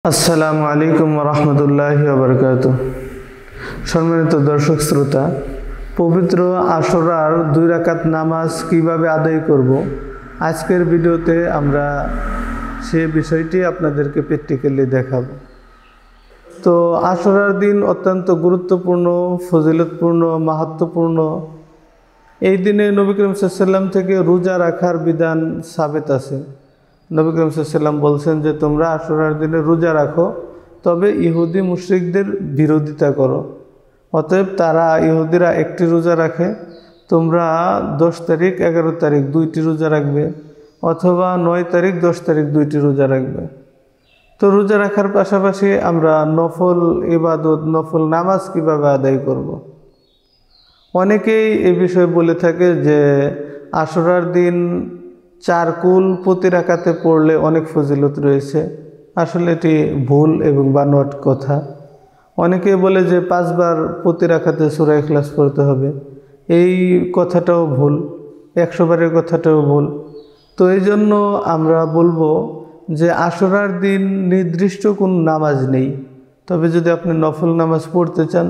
আসসালামু আলাইকুম রহমতুল্লাহি ওয়া বারাকাতুহু। সম্মানিত দর্শক শ্রোতা, পবিত্র আশুরার 2 রাকাত নামাজ কিভাবে আদায় করব, আজকের ভিডিওতে আমরা সে বিষয়টি আপনাদেরকে প্র্যাকটিক্যালি দেখাবো। তো আশুরার দিন অত্যন্ত গুরুত্বপূর্ণ, ফজিলতপূর্ণ, মাহাত্ম্যপূর্ণ। এই দিনে নবী করিম সাল্লাল্লাহু আলাইহি ওয়াসাল্লাম থেকে রোজা রাখার বিধান সাবিত আছে। নবী করিম সাল্লাল্লাহু আলাইহি ওয়াসাল্লাম বলছেন যে তোমরা আশুরার দিনে রোজা রাখো, তবে ইহুদি মুশরিকদের বিরোধিতা করো। অতএব ইহুদিরা একটি রোজা রাখে, তোমরা 10 তারিখ 11 তারিখ 2টি রোজা রাখবে, অথবা 9 তারিখ 10 তারিখ 2টি রোজা রাখবে। তো রোজা রাখার পাশাপাশি আমরা নফল ইবাদত, নফল নামাজ কিভাবে আদায় করব। অনেকেই এ বিষয়ে বলে থাকে যে আশুরার দিন 4 কুল প্রতি রাকাতে পড়লে অনেক ফজিলত রয়েছে। আসলে এটি ভুল এবং বানোয়াট কথা। অনেকেই বলে যে 5 বার প্রতি রাকাতে সূরা ইখলাস পড়তে হবে, এই কথাটাও ভুল, 100 বারের কথাটাও ভুল। তো এই জন্য আমরা বলবো যে আশুরার দিন নির্দিষ্ট কোন নামাজ নেই, তবে যদি আপনি নফল নামাজ পড়তে চান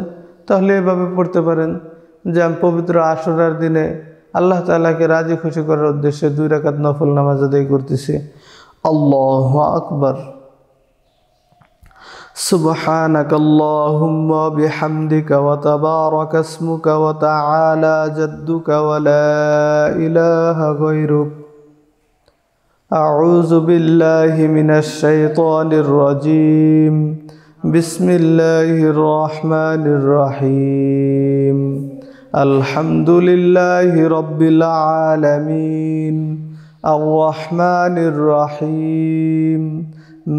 তাহলে এভাবে পড়তে পারেন যে আমি পবিত্র আশুরার দিনে আল্লাহ তাআলাকে রাজি খুশি করার উদ্দেশ্যে 2 রাকাত নফল নামাজ আদায় করতেছি। আল্লাহু আকবার। সুবহানাকাল্লাহুম্মা বিহামদিকা ওয়া তাবারাকা ইসমুকা ওয়া তাআলা জাদ্দুকা ওয়া লা ইলাহা গায়রুক। আউযু বিল্লাহি মিনাশ শাইতানির রাজীম। বিসমিল্লাহির রহমানির রহিম। আলহামদুলিল্লাহি রাব্বিল আলামিন। আর রহমানির রহিম।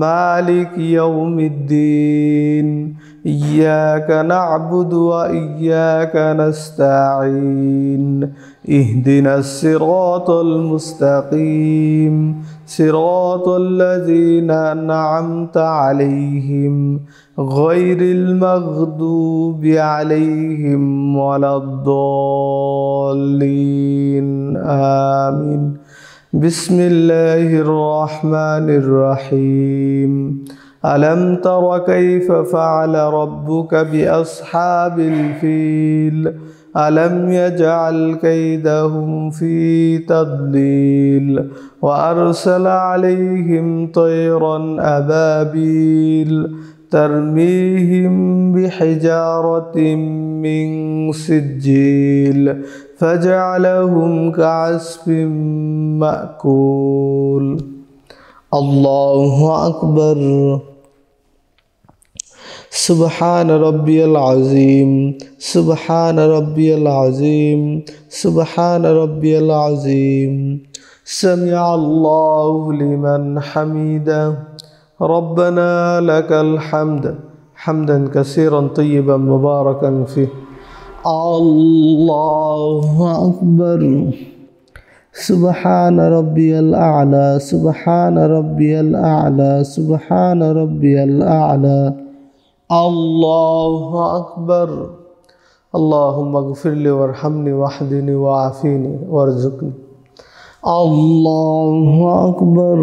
মালিক ইয়াউমিদ্দিন। ইয়াকা না'বুদু ওয়া ইয়াকা নাস্তাঈন। ইহদিনাস সিরাতাল মুস্তাকিম। সিরাতাল লাযীনা আন'আমতা আলাইহিম গায়রিল মাগদুবি আলাইহিম ওয়ালাদ-দাল্লিন। আমিন। বিসমিল্লাহির রহমানির রহিম। আলম তারা কাইফা ফাআলা রাব্বুকা বিআসহাবিল ফিল। আলম ইয়াজআল কাইদাহুম ফি তাদলিল ওয়া আরসালা আলাইহিম তায়রান আবাবিল ترميهم بحجارة من سجيل فجعلهم كعصف مأكول. الله أكبر. سبحان ربي العظيم. سبحان ربي العظيم. سبحان ربي العظيم. سمع الله لمن حمده. ربنا لك الحمد حمدا كثيرا طيبا مباركا فيه. الله أكبر. سبحان ربي الأعلى. سبحان ربي الأعلى. سبحان ربي الأعلى. الله أكبر. اللهم اغفر لي وارحمني واهدني وعافني وارزقني. الله أكبر.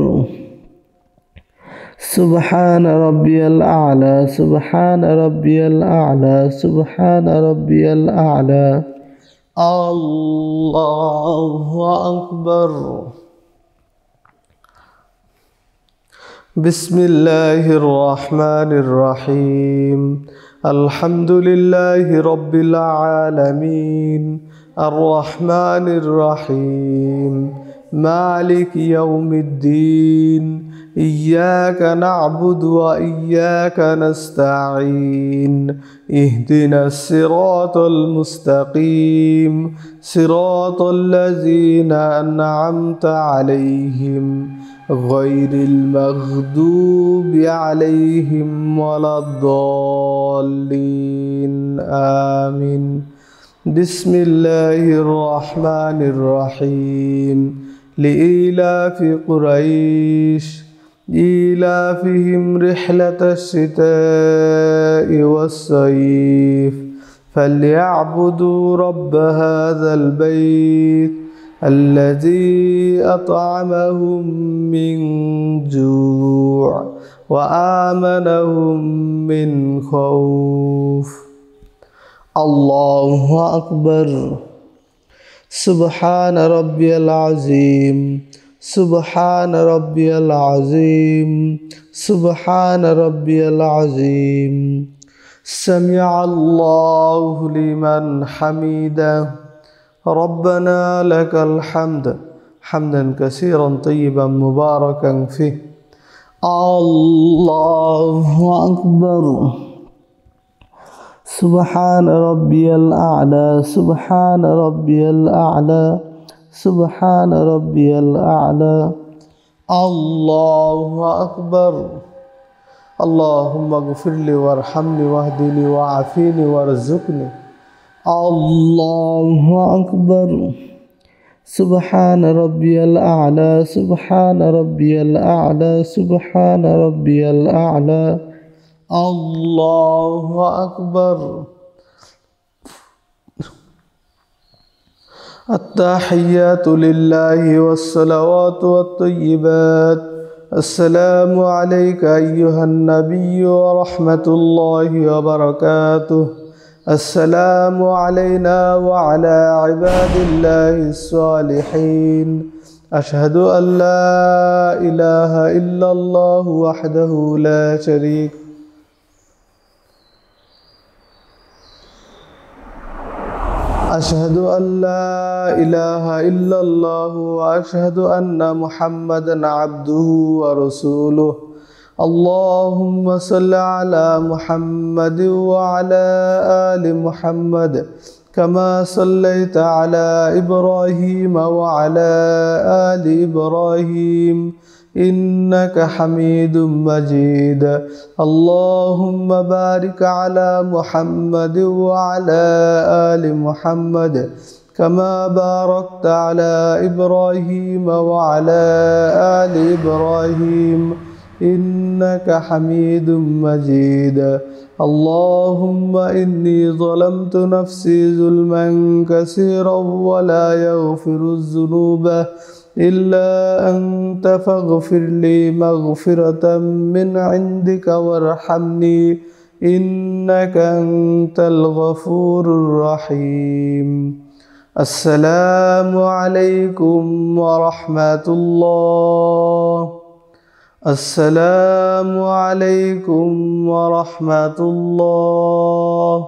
سبحان ربي الأعلى. سبحان ربي الأعلى. سبحان ربي الأعلى. الله أكبر. بسم الله الرحمن الرحيم. الحمد لله رب العالمين. الرحمن الرحيم. مالك يوم الدين. إياك نعبد وإياك نستعين. اهدنا الصراط المستقيم. صراط الذين أنعمت عليهم غير المغضوب عليهم ولا الضالين. آمين. بسم الله الرحمن الرحيم. لإيلاف قريش إيلافهم رحلة الشتاء والصيف فليعبدوا رب هذا البيت الذي أطعمهم من جوع وآمنهم من خوف الله أكبر سبحان ربي العظيم سبحان ربي العظيم سبحان ربي العظيم سمع الله لمن حمده ربنا لك الحمد حمدا كثيرا طيبا مباركا فيه الله أكبر سبحان ربي الأعلى سبحان ربي الأعلى سبحان ربي الأعلى الله أكبر اللهم اغفر لي وارحمني واهدني وعافيني وارزقني الله أكبر سبحان ربي الأعلى سبحان ربي الأعلى سبحان ربي الأعلى الله أكبر التحيات لله والصلوات والطيبات السلام عليك أيها النبي ورحمة الله وبركاته السلام علينا وعلى عباد الله الصالحين أشهد أن لا إله إلا الله وحده لا شريك أشهد أن لا إله إلا الله وأشهد أن محمدا عبده ورسوله اللهم صل على محمد وعلى آل محمد كما صليت على إبراهيم وعلى آل إبراهيم إنك حميد مجيد اللهم بارك على محمد وعلى آل محمد كما باركت على إبراهيم وعلى آل إبراهيم إنك حميد مجيد اللهم إني ظلمت نفسي ظلما كثيرا ولا يغفر الذنوب إلا أنت فاغفر لي مغفرة من عندك وارحمني إنك أنت الغفور الرحيم السلام عليكم ورحمة الله السلام عليكم ورحمة الله